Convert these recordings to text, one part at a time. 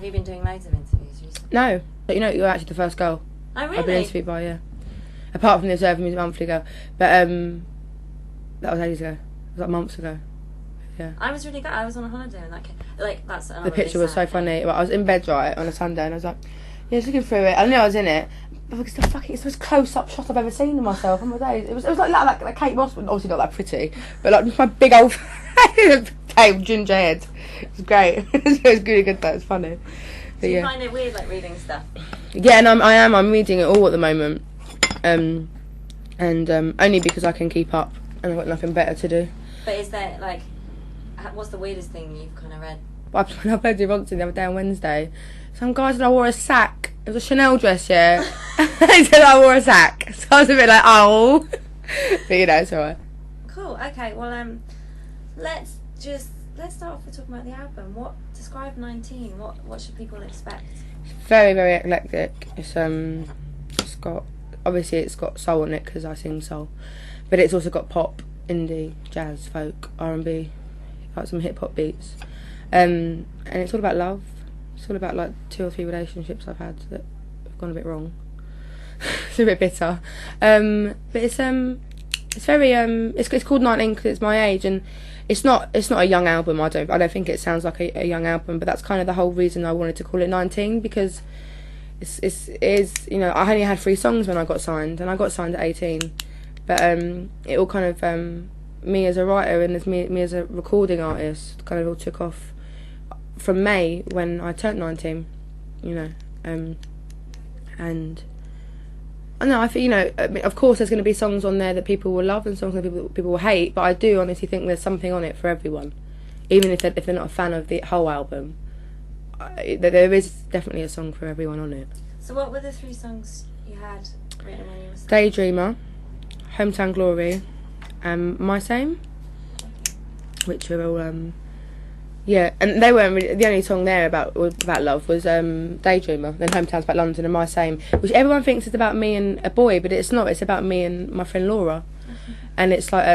you been doing loads of interviews recently? No. But you know, you're actually the first girl Oh, really? I've been interviewed by, yeah. Apart from the Observer Music Monthly girl. But, that was ages ago. It was like months ago. Yeah. I was really good. I was on a holiday and that's another The picture really was so sad thing. funny. Well, I was in bed, right, on a Sunday, and I was like, yeah, just looking through it. I knew I was in it. But it's it's the most close-up shot I've ever seen of myself on my days. It was like Kate Moss, obviously not that pretty, but like my big old pale ginger head. It was great. It was really good though. It's funny. Do you find it weird, like, reading stuff? Yeah, and I'm reading it all at the moment. Only because I can keep up and I've got nothing better to do. But is there, like, what's the weirdest thing you've kind of read? I played with Ronson the other day on Wednesday. Some guy said I wore a sack. It was a Chanel dress, yeah. He said I wore a sack. So I was a bit like, oh. But you know, it's alright. Cool, okay, well, let's start off with talking about the album. Describe 19, what should people expect? Very, very eclectic. It's got soul on it because I sing soul. But it's also got pop, indie, jazz, folk, R&B, like some hip hop beats. And it's all about love. It's all about like 2 or 3 relationships I've had that have gone a bit wrong. It's a bit bitter. But it's very it's called 19 because it's my age, and it's not a young album. I don't think it sounds like a young album, but that's kind of the whole reason I wanted to call it 19, because it is, you know, I only had 3 songs when I got signed, and I got signed at 18. But it all kind of me as a writer and as me as a recording artist kind of all took off from May when I turned 19, you know. And I know, I think, you know, I mean, of course there's going to be songs on there that people will love and songs that people will hate, but I do honestly think there's something on it for everyone, even if they're not a fan of the whole album. There is definitely a song for everyone on it. So what were the 3 songs you had written when you were Daydreamer, Hometown Glory, and My Same, which were all yeah, and they weren't really, the only song there about love was Daydreamer, then Hometown's about London, and My Same, which everyone thinks is about me and a boy, but it's not. It's about me and my friend Laura. And it's like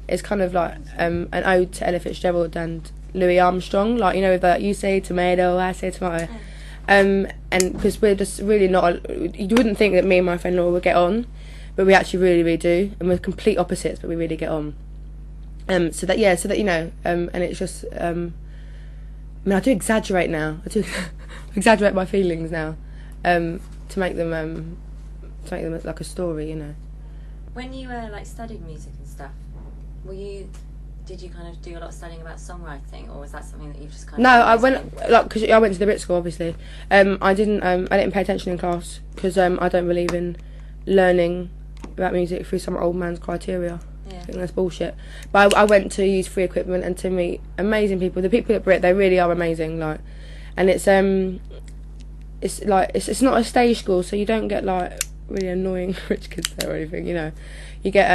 it's kind of like an ode to Ella Fitzgerald and Louis Armstrong, like, you know, that you say tomato, I say tomato. And because we're just really not, you wouldn't think that me and my friend Laura would get on, but we actually really, really do, and we're complete opposites, but we really get on. So that you know, and it's just I mean, I do exaggerate now. I do exaggerate my feelings now, to make them like a story, you know. When you were like studying music and stuff, did you kind of do a lot of studying about songwriting, or was that something that you've just kind of? No, I went because I went to the Brit School, obviously. I didn't pay attention in class because I don't believe in learning about music through some old man's criteria. Yeah. I think that's bullshit. But I went to use free equipment and to meet amazing people. The people at Brit, they really are amazing. Like, and it's not a stage school, so you don't get like really annoying rich kids there or anything. You know, you get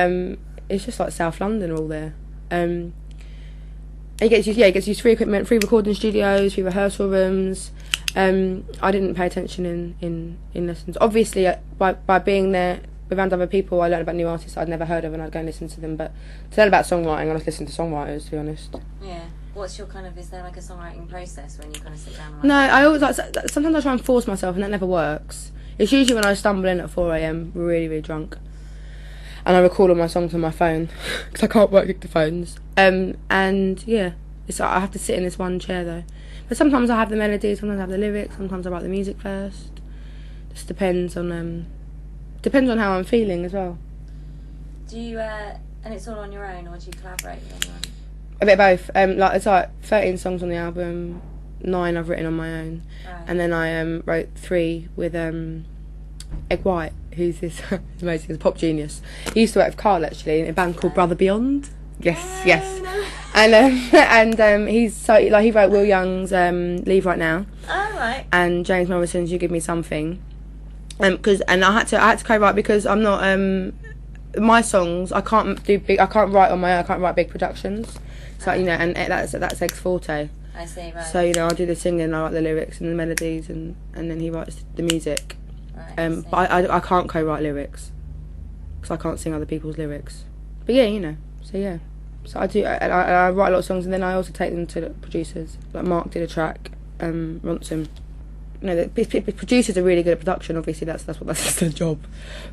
it's just like South London all there. It gets used free equipment, free recording studios, free rehearsal rooms. I didn't pay attention in lessons. Obviously, by being there around other people, I learned about new artists I'd never heard of, and I'd go and listen to them. But to learn about songwriting, I just listen to songwriters, to be honest. Yeah. What's your kind of, is there like a songwriting process when you kind of sit down and No, I always sometimes I try and force myself, and that never works. It's usually when I stumble in at 4 a.m, really, really drunk, and I record all my songs on my phone because I can't work dictaphones. And yeah, it's like I have to sit in this one chair though. But sometimes I have the melody, sometimes I have the lyrics, sometimes I write the music first. Just depends on how I'm feeling as well. Do you and it's all on your own, or do you collaborate with anyone? A bit of both. Like it's like 13 songs on the album, 9 I've written on my own, Right. and then I wrote 3 with Egg White, who's this amazing, he's a pop genius. He used to work with Carl actually in a band called Brother Beyond. Yes. No. And he's so like he wrote Will Young's Leave Right Now. Oh, right. And James Morrison's You Give Me Something. I had to co-write because I'm not my songs I can't write on my own. I can't write big productions. So you know, and that's Egg's forte. I see, right. So you know, I do the singing, and I write the lyrics and the melodies, and then he writes the music. Right, but I can't co-write lyrics because I can't sing other people's lyrics. But yeah, you know. So yeah. So I do. I write a lot of songs, and then I also take them to the producers. Like Mark did a track, Ronson, the producers are really good at production. Obviously, that's their job.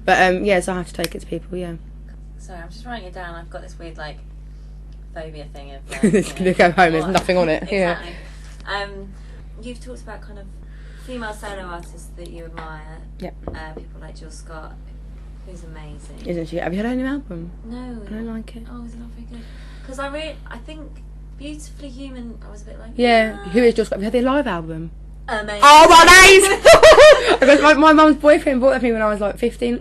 But yeah, so I have to take it to people. Yeah. Sorry, I'm just writing it down. I've got this weird like phobia thing of you go home. There's nothing on it. Exactly. Yeah. You've talked about kind of female solo artists that you admire. Yep. People like Jill Scott, who's amazing. Isn't she? Have you heard her new album? No. I don't like it. Oh, is it not very good? Because I think Beautifully Human, I was a bit like... Yeah. Who is Jill Scott? Have you heard their live album? Amazing. Oh, my days! my mum's boyfriend bought that for me when I was like 16.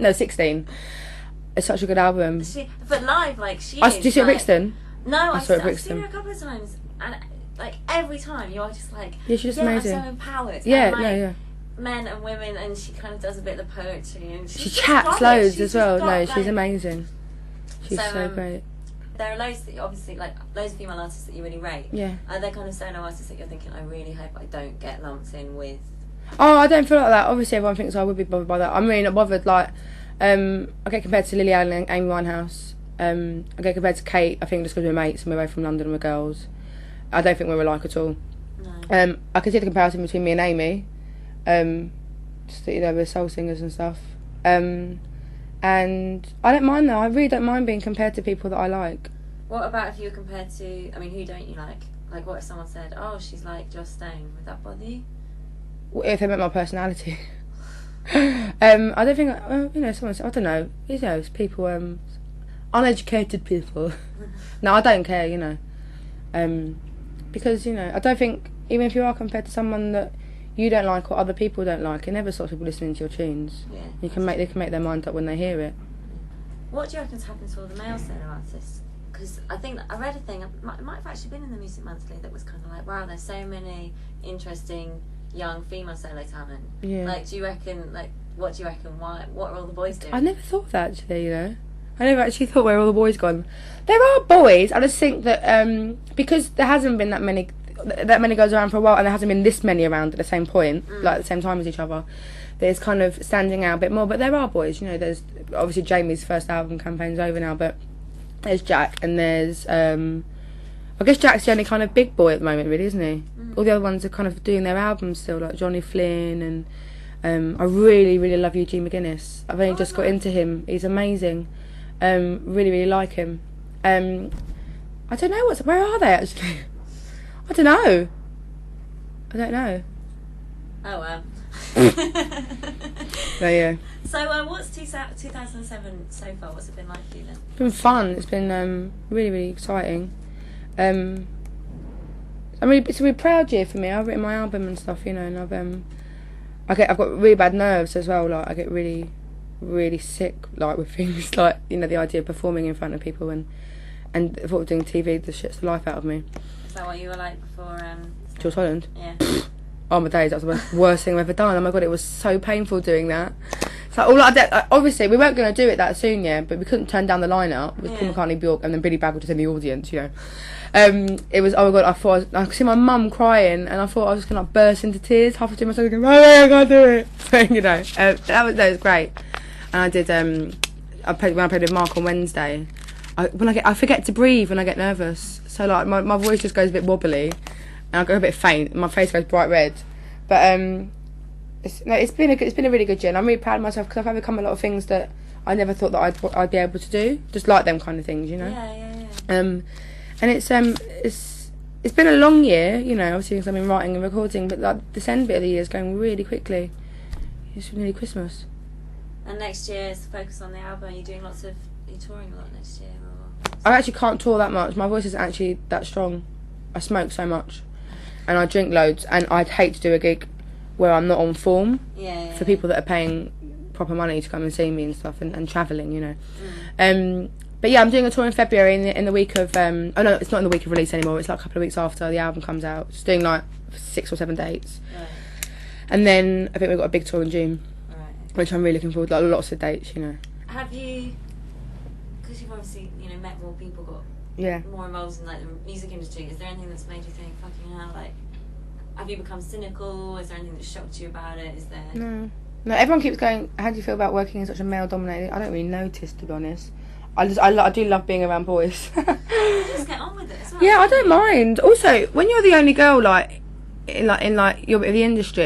It's such a good album. But live, like, she Did you see it at Brixton? No, I've saw seen her a couple of times. And, like, every time you are just like... Yeah, she's just amazing. I'm so empowered. Yeah, and, like, yeah. Men and women, and she kind of does a bit of the poetry. And she chats loads as well. No, she's like, amazing. She's so great. There are loads that obviously, like, loads of female artists that you really rate. Yeah. Are there kind of solo artists that you're thinking, I really hope I don't get lumped in with? Oh, I don't feel like that. Obviously, everyone thinks I would be bothered by that. I'm really not bothered. Like, I get compared to Lily Allen and Amy Winehouse. I get compared to Kate. I think just because we're mates and we're both from London and we're girls. I don't think we're alike at all. No. I can see the comparison between me and Amy. Just that, you know, we're soul singers and stuff. And I don't mind though. I really don't mind being compared to people that I like. What about if you were compared to? I mean, who don't you like? Like, what if someone said, "Oh, she's like Joss Stone"? Would that bother you? If they meant my personality. I don't think. You know, someone. I don't know. You know, it's people. Uneducated people. No, I don't care. You know. Because, you know, I don't think even if you are compared to someone that you don't like or other people don't like, it never stops people listening to your tunes. Yeah. They can make their mind up when they hear it. What do you reckon's happened to all the male solo artists? Because I think I read a thing, it might have actually been in the Music Monthly, that was kind of like, wow, there's so many interesting young female solo talent. Yeah. Like, do you reckon, like, what do you reckon, what are all the boys doing? I never thought of that, actually, you know. I never actually thought where all the boys gone. There are boys. I just think that because there hasn't been that many girls around for a while, and there hasn't been this many around at the same point, like at the same time as each other, there's kind of standing out a bit more. But there are boys, you know. There's obviously Jamie's first album campaign's over now, but there's Jack and there's I guess Jack's the only kind of big boy at the moment, really, isn't he? All the other ones are kind of doing their albums still, like Johnny Flynn and I really, really love Eugene McGuinness. I've only just got into him. He's amazing. Really, really like him. I don't know where are they actually? I don't know. Oh well. So yeah. So what's 2007 so far? What's it been like for you then? It's been fun. It's been really, really exciting. It's a really proud year for me. I've written my album and stuff, you know, and I've got really bad nerves as well. Like I get really, really sick, like with things like, you know, the idea of performing in front of people and the thought of doing TV just shits the life out of me. Is that what you were like before? Jules Holland? Yeah. Oh my days, that was the worst thing I've ever done. Oh my god, it was so painful doing that. So all I did, obviously we weren't going to do it that soon, yeah, but we couldn't turn down the lineup with Paul McCartney, Bjork, and then Billy Bragg was just in the audience, you know. It was, oh my god, I could see my mum crying, and I thought I was going to burst into tears, half of doing myself going, oh I can't do it. So, you know, that was great. And I did, when I played with Mark on Wednesday, I forget to breathe when I get nervous. So like my voice just goes a bit wobbly, and I go a bit faint, and my face goes bright red. But it's been a really good year, and I'm really proud of myself because I've overcome a lot of things that I never thought that I'd be able to do, just like them kind of things, you know. Yeah. And it's been a long year, you know, obviously because I've been writing and recording, but like this end bit of the year is going really quickly. It's nearly Christmas. And next year is focus on the album. Are you touring a lot next year? I actually can't tour that much. My voice isn't actually that strong. I smoke so much, and I drink loads, and I'd hate to do a gig where I'm not on form. Yeah. For people that are paying proper money to come and see me and stuff, and travelling, you know. But yeah, I'm doing a tour in February in the week of. Oh no, it's not in the week of release anymore. It's like a couple of weeks after the album comes out. Just doing like 6 or 7 dates. Right. And then I think we've got a big tour in June, Right. which I'm really looking forward to. Like, lots of dates, you know. Have you? Because you've obviously, you know, met more people, Yeah. more involved in like the music industry. Is there anything that's made you think, fucking hell, like, have you become cynical? Is there anything that shocked you about it? Is there? No, everyone keeps going, how do you feel about working in such a male-dominated... I don't really notice, to be honest. I do love being around boys. Just get on with it as well. Yeah, I don't mind. Also, when you're the only girl, like, in the industry,